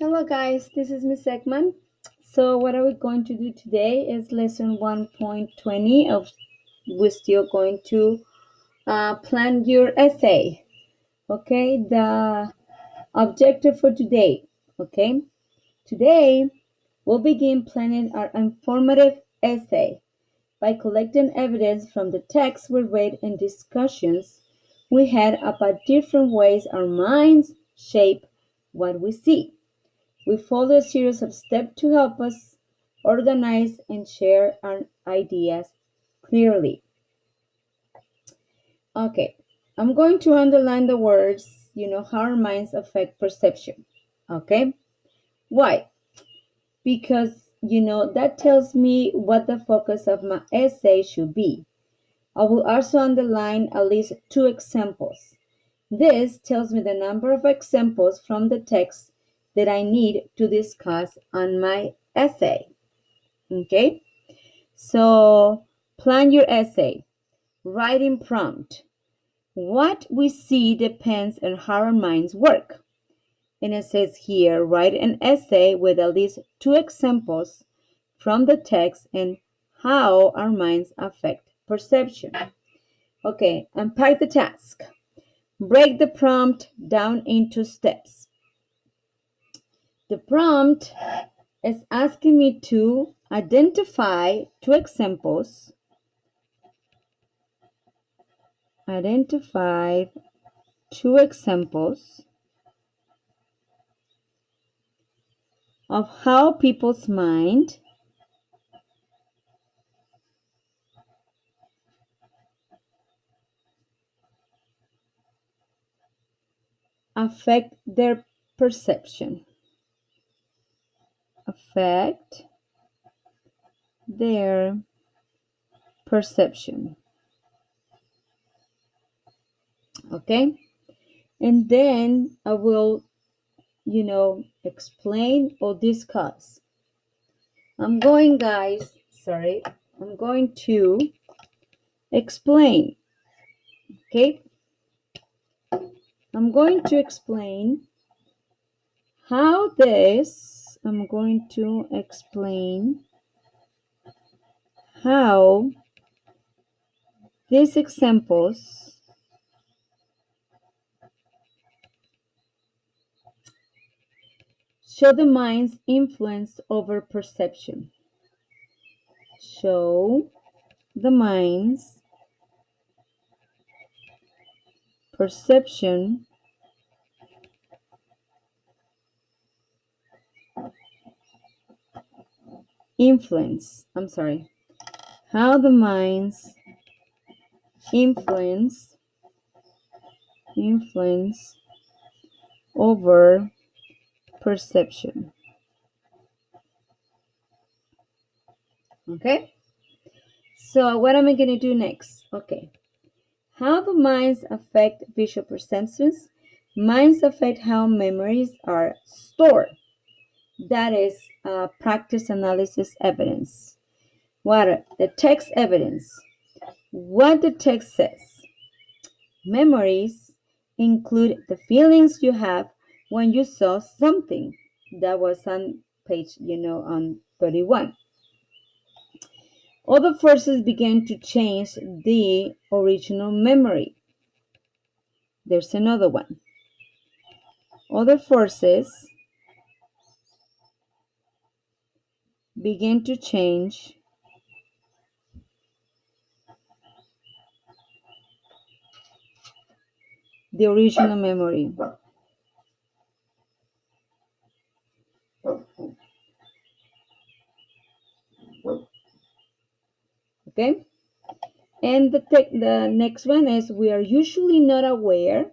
Hello guys, this is Miss Ekman. So what are we going to do today is lesson 1.20 of we're still going to plan your essay. Okay, the objective for today. Okay, today we'll begin planning our informative essay by collecting evidence from the texts we read and discussions we had about different ways our minds shape what we see. We follow a series of steps to help us organize and share our ideas clearly. Okay, I'm going to underline the words, how our minds affect perception. Okay, why? Because, that tells me what the focus of my essay should be. I will also underline at least two examples. This tells me the number of examples from the text that I need to discuss on my essay. Okay, so plan your essay. Writing prompt. What we see depends on how our minds work. And it says here write an essay with at least two examples from the text and how our minds affect perception. Okay, unpack the task. Break the prompt down into steps. The prompt is asking me to identify two examples. Identify two examples of how people's mind affect their perception. Affect their perception. Okay? And then I will, explain or discuss. I'm going to explain. Okay? I'm going to explain I'm going to explain how these examples show the mind's influence over perception. Show the mind's perception influence. I'm sorry. How the mind's influence over perception. Okay? So what am I going to do next? Okay. How do minds affect visual perceptions? Minds affect how memories are stored. That is practice analysis evidence. What the text evidence? What the text says. Memories include the feelings you have when you saw something. That was on page, on 31. Other forces began to change the original memory. There's another one. Other forces begin to change the original memory. Okay? And the next one is we are usually not aware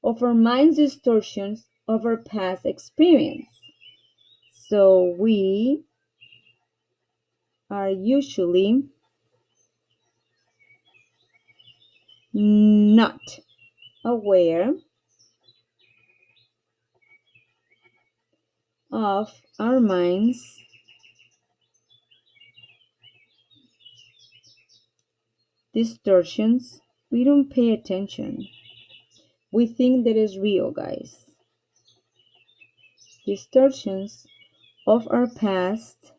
of our mind's distortions of our past experience. So we are usually not aware of our mind's distortions. We don't pay attention. We think that is real, guys. distortions of our past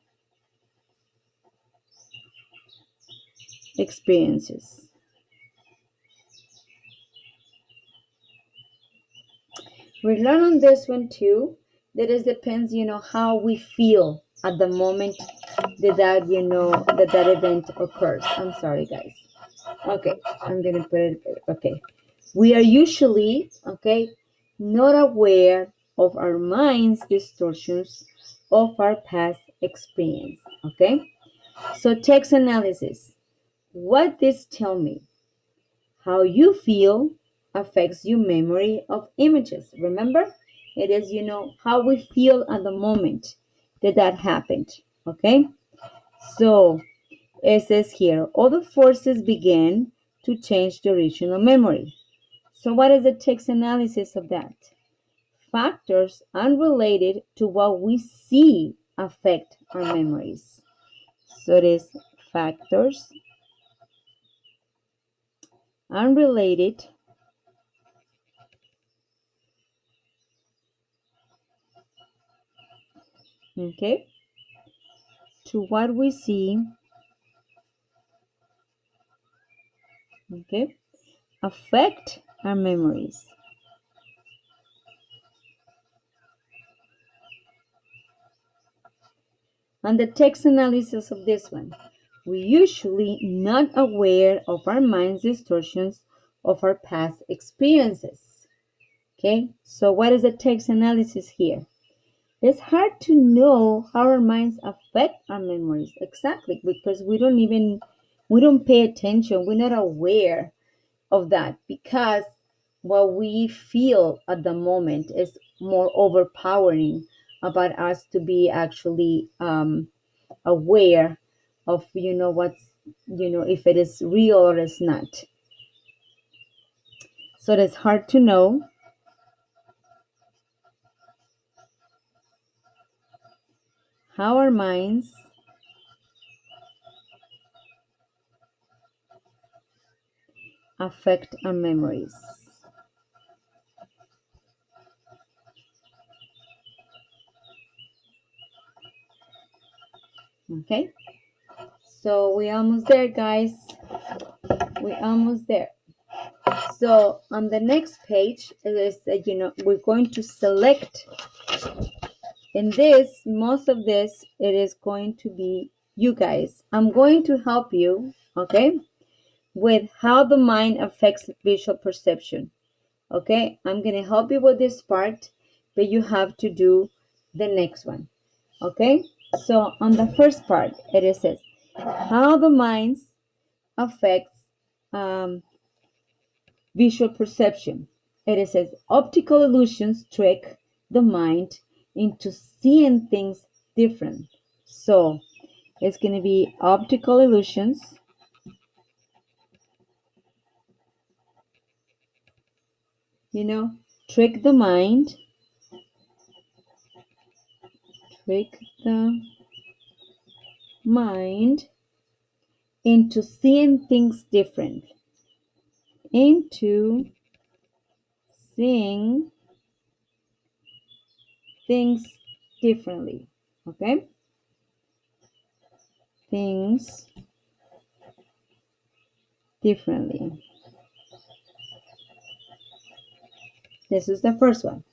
experiences. We learn on this one too that it depends, how we feel at the moment that event occurs. I'm sorry, guys. Okay, I'm gonna put it. Okay, we are usually not aware of our mind's distortions of our past experience. Okay, so text analysis. What this tell me? How you feel affects your memory of images. Remember, it is how we feel at the moment that happened. Okay, so it says here, other forces began to change the original memory. So, what is the text analysis of that? Factors unrelated to what we see affect our memories. So, it is factors unrelated, okay, to what we see, okay, affect our memories. And the text analysis of this one. We usually not aware of our mind's distortions of our past experiences. Okay, so what is the text analysis here? It's hard to know how our minds affect our memories exactly because we don't pay attention. We're not aware of that because what we feel at the moment is more overpowering about us to be actually aware of what's if it is real or it's not. So it's hard to know how our minds affect our memories. Okay, so we almost there, guys. We almost there. So on the next page it is we're going to select. In this, most of this, it is going to be you guys. I'm going to help you, okay, with how the mind affects visual perception. Okay, I'm going to help you with this part, but you have to do the next one. Okay, so on the first part, it says how the mind affects visual perception. It says optical illusions trick the mind into seeing things different. So it's going to be optical illusions, trick the mind, trick the mind into seeing things different, into seeing things differently. Okay? Things differently. This is the first one.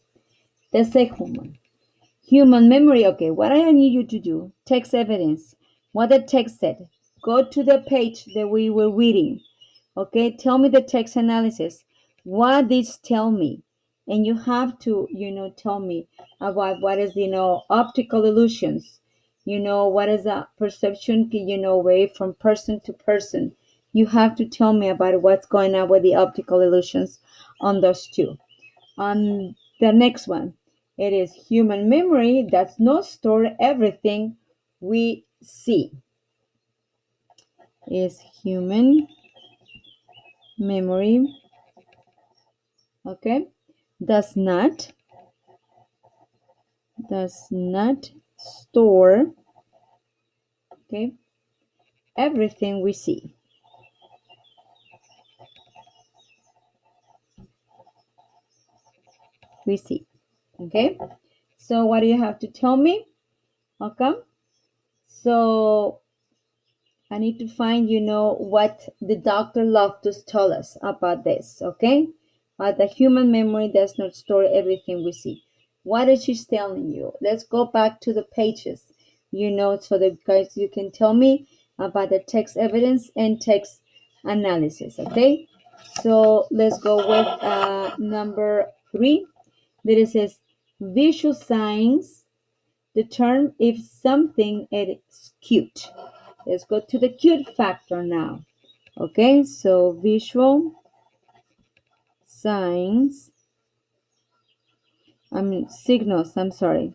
The second one. Human memory. Okay, what I need you to do, text evidence. What the text said. Go to the page that we were reading. Okay, tell me the text analysis. What this tell me? And you have to, tell me about what is, optical illusions. What is a perception, way from person to person. You have to tell me about what's going on with the optical illusions on those two. On the next one, it is human memory does not store everything we see. Is human memory, okay, does not store, okay, everything we see. We see. Okay? So what do you have to tell me? Okay. So I need to find, what the Dr. Loftus told us about this, okay? But the human memory does not store everything we see. What is she telling you? Let's go back to the pages, so that guys you can tell me about the text evidence and text analysis, okay? So let's go with number 3. There it says visual signs determine if something is cute. Let's go to the cute factor now. Okay, so visual signs, signals, I'm sorry.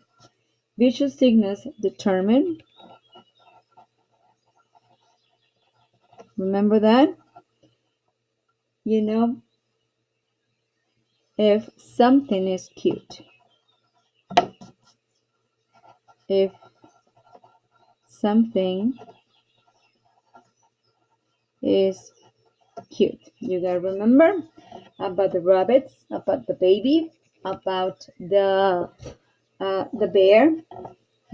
Visual signals determine, remember that, you know, if something is cute. If something is cute. You gotta remember about the rabbits, about the baby, about the bear.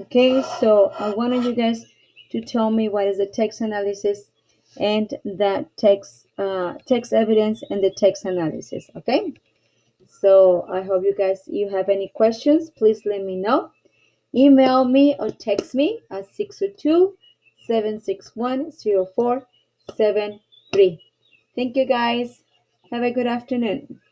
Okay, so I wanted you guys to tell me what is the text analysis and the text evidence and the text analysis. Okay, so I hope you have any questions. Please let me know. Email me or text me at 602-761-0473. Thank you guys. Have a good afternoon.